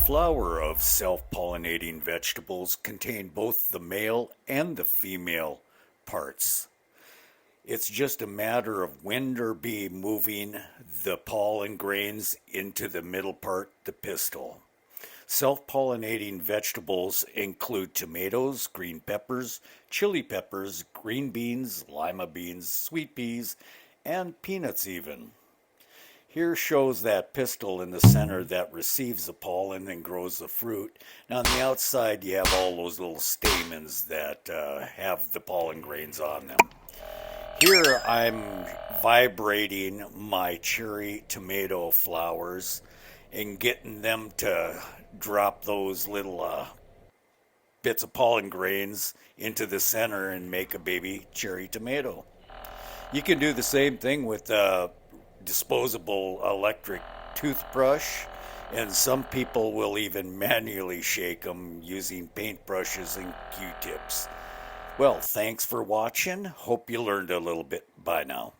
flower of self-pollinating vegetables contain both the male and the female parts. It's just a matter of wind or bee moving the pollen grains into the middle part, the pistil. Self-pollinating vegetables include tomatoes, green peppers, chili peppers, green beans, lima beans, sweet peas, and peanuts even. Here shows that pistil in the center that receives the pollen and grows the fruit. Now on the outside you have all those little stamens that have the pollen grains on them. Here I'm vibrating my cherry tomato flowers and getting them to drop those little bits of pollen grains into the center and make a baby cherry tomato. You can do the same thing with disposable electric toothbrush, and some people will even manually shake them using paintbrushes and Q-tips. Well, thanks for watching. Hope you learned a little bit. Bye now.